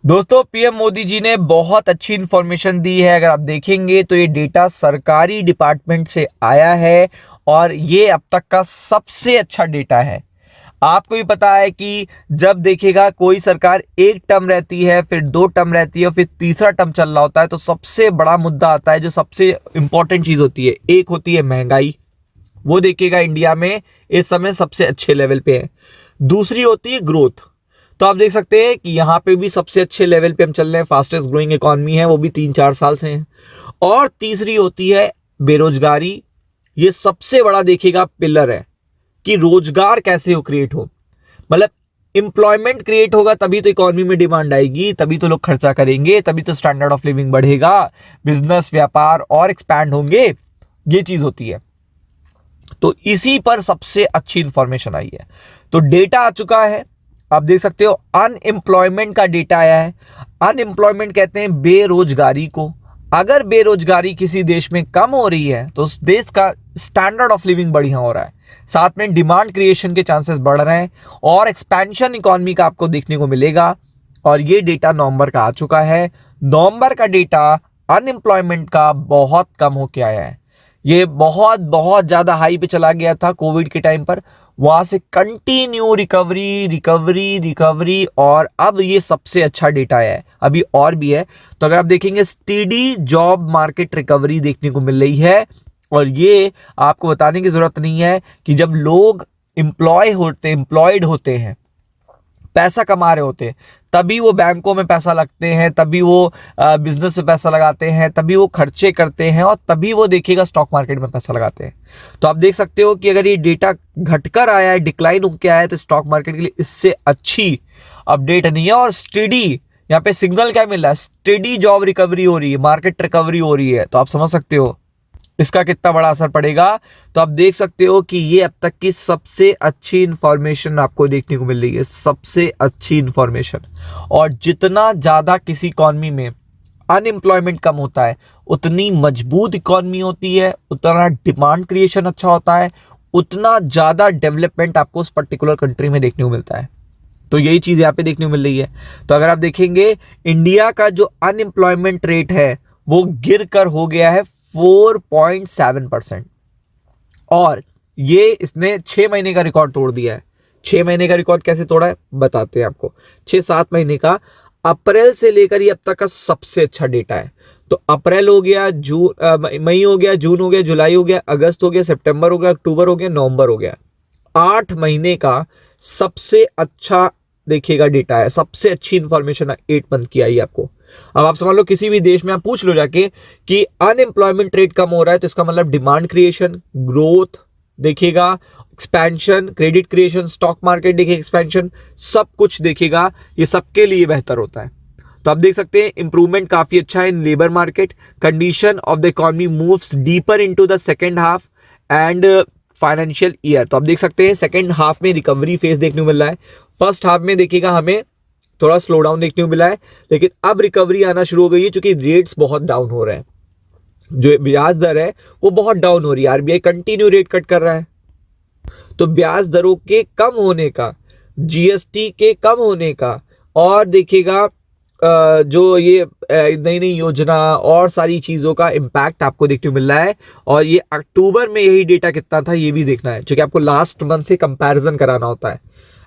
दोस्तों, पीएम मोदी जी ने बहुत अच्छी इंफॉर्मेशन दी है। अगर आप देखेंगे तो ये डेटा सरकारी डिपार्टमेंट से आया है और ये अब तक का सबसे अच्छा डेटा है। आपको भी पता है कि जब देखिएगा कोई सरकार एक टर्म रहती है, फिर दो टर्म रहती है, फिर तीसरा टर्म चल रहा होता है, तो सबसे बड़ा मुद्दा आता है, जो सबसे इंपॉर्टेंट चीज होती है। एक होती है महंगाई, वो देखिएगा इंडिया में इस समय सबसे अच्छे लेवल पे है। दूसरी होती है ग्रोथ। तो आप देख सकते हैं कि यहाँ पे भी सबसे अच्छे लेवल पे हम चल रहे हैं, फास्टेस्ट ग्रोइंग इकॉनमी है, वो भी 3-4 साल से है। और तीसरी होती है बेरोजगारी। ये सबसे बड़ा देखिएगा पिलर है कि रोजगार कैसे हो क्रिएट हो, मतलब इंप्लॉयमेंट क्रिएट होगा तभी तो इकोनॉमी में डिमांड आएगी, तभी तो लोग खर्चा करेंगे, तभी तो स्टैंडर्ड ऑफ लिविंग बढ़ेगा, बिजनेस व्यापार और एक्सपैंड होंगे। ये चीज होती है। तो इसी पर सबसे अच्छी इंफॉर्मेशन आई है। तो डेटा आ चुका है, आप देख सकते हो। अनएम्प्लॉयमेंट का डेटा आया है। अनएम्प्लॉयमेंट कहते हैं बेरोजगारी को। अगर बेरोजगारी किसी देश में कम हो रही है तो उस देश का स्टैंडर्ड ऑफ लिविंग बढ़िया हो रहा है, साथ में डिमांड क्रिएशन के चांसेस बढ़ रहे हैं और एक्सपेंशन इकोनॉमी का आपको देखने को मिलेगा। और ये डेटा नवंबर का आ चुका है। नवंबर का डेटा अनएम्प्लॉयमेंट का बहुत कम होके आया है। ये बहुत बहुत ज्यादा हाई पे चला गया था कोविड के टाइम पर, वहां से कंटिन्यू रिकवरी रिकवरी रिकवरी और अब ये सबसे अच्छा डेटा है। अभी और भी है। तो अगर आप देखेंगे स्टेडी जॉब मार्केट रिकवरी देखने को मिल रही है। और ये आपको बताने की जरूरत नहीं है कि जब लोग एम्प्लॉयड होते हैं, पैसा कमा रहे होते हैं, तभी वो बैंकों में पैसा लगते हैं, तभी वो बिजनेस में पैसा लगाते हैं, तभी वो खर्चे करते हैं और तभी वो देखिएगा स्टॉक मार्केट में पैसा लगाते हैं। तो आप देख सकते हो कि अगर ये डेटा घटकर आया है, डिक्लाइन होकर आया है, तो स्टॉक मार्केट के लिए इससे अच्छी अपडेट नहीं है। और स्टेडी यहाँ पे सिग्नल क्या मिल रहा है, स्टेडी जॉब रिकवरी हो रही है, मार्केट रिकवरी हो रही है। तो आप समझ सकते हो इसका कितना बड़ा असर पड़ेगा। तो आप देख सकते हो कि ये अब तक की सबसे अच्छी इंफॉर्मेशन आपको देखने को मिल रही है, सबसे अच्छी इंफॉर्मेशन। और जितना ज्यादा किसी इकॉनमी में अनएम्प्लॉयमेंट कम होता है, उतनी मजबूत इकॉनमी होती है, उतना डिमांड क्रिएशन अच्छा होता है, उतना ज्यादा डेवलपमेंट आपको उस पर्टिकुलर कंट्री में देखने को मिलता है। तो यही चीज यहाँ पे देखने को मिल रही है। तो अगर आप देखेंगे इंडिया का जो अनएम्प्लॉयमेंट रेट है वो गिर कर हो गया है 4.7%। और ये इसने 6 महीने का रिकॉर्ड तोड़ दिया है। 6 महीने का रिकॉर्ड कैसे तोड़ा है बताते हैं आपको। 6-7 महीने का, अप्रैल से लेकर ये अब तक का सबसे अच्छा डेटा है। तो अप्रैल हो गया, मई हो गया, जून हो गया, जुलाई हो गया, अगस्त हो गया, सितंबर हो गया, अक्टूबर हो गया, नवंबर हो गया। 8 महीने का सबसे अच्छा देखिएगा डेटा है, सबसे अच्छी इंफॉर्मेशन 8 मंथ की आई आपको। अब आप समझ लो किसी भी देश में आप पूछ लो जाके कि अनएम्प्लॉयमेंट रेट कम हो रहा है, तो इसका मतलब डिमांड क्रिएशन, ग्रोथ देखिएगा, expansion, credit creation, stock market देखिए एक्सपेंशन, सब कुछ देखिएगा, ये सबके लिए बेहतर होता है। तो आप देख सकते हैं इंप्रूवमेंट काफी अच्छा है in labour market. Condition of the economy moves deeper into the second half and financial year. तो आप देख सकते हैं सेकंड हाफ में रिकवरी फेज देखने को मिल रहा है। फर्स्ट हाफ में देखिएगा हमें थोड़ा स्लो डाउन देखने को मिला है, लेकिन अब रिकवरी आना शुरू हो गई है, क्योंकि रेट्स बहुत डाउन हो रहे हैं। जो ब्याज दर है वो बहुत डाउन हो रही है, आरबीआई कंटिन्यू रेट कट कर रहा है। तो ब्याज दरों के कम होने का, जीएसटी के कम होने का, और देखिएगा जो ये नई नई योजना और सारी चीजों का इम्पैक्ट आपको देखने को मिल रहा है। और ये अक्टूबर में यही डेटा कितना था ये भी देखना है, क्योंकि आपको लास्ट मंथ से कंपैरिजन कराना होता है।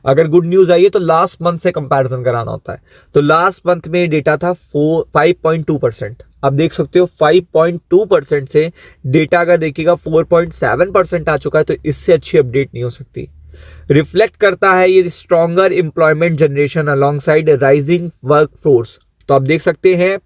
अगर गुड न्यूज आई है तो लास्ट मंथ से कंपैरिजन कराना होता है। तो लास्ट मंथ में डेटा था 5.2%। आप देख सकते हो 5.2% से डेटा अगर देखिएगा 4.7% आ चुका है, तो इससे अच्छी अपडेट नहीं हो सकती। रिफ्लेक्ट करता है ये stronger employment generation alongside rising work force. तो आप देख सकते हैं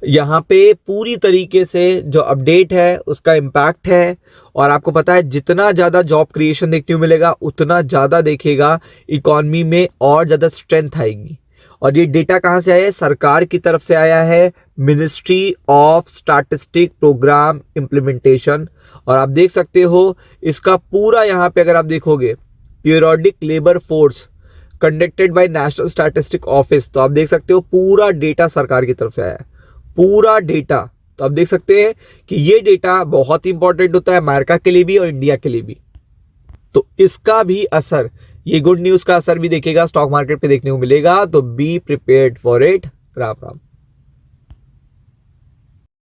यहाँ पे पूरी तरीके से जो अपडेट है उसका इम्पैक्ट है। और आपको पता है जितना ज्यादा जॉब क्रिएशन देखने को मिलेगा, उतना ज्यादा देखिएगा इकॉनमी में और ज्यादा स्ट्रेंथ आएगी। और ये डेटा कहाँ से आया है, सरकार की तरफ से आया है, ministry of statistic program implementation. और आप देख सकते हो इसका पूरा यहाँ पे अगर आप देखोगे periodic labour force conducted by national statistic office, तो आप देख सकते हो पूरा डेटा सरकार की तरफ से आया है, पूरा डेटा। तो आप देख सकते हैं कि ये डेटा बहुत इंपॉर्टेंट होता है अमेरिका के लिए भी और इंडिया के लिए भी। तो इसका भी असर ये गुड न्यूज का असर भी देखेगा स्टॉक मार्केट पे देखने को मिलेगा, तो be prepared for it. Ram Ram.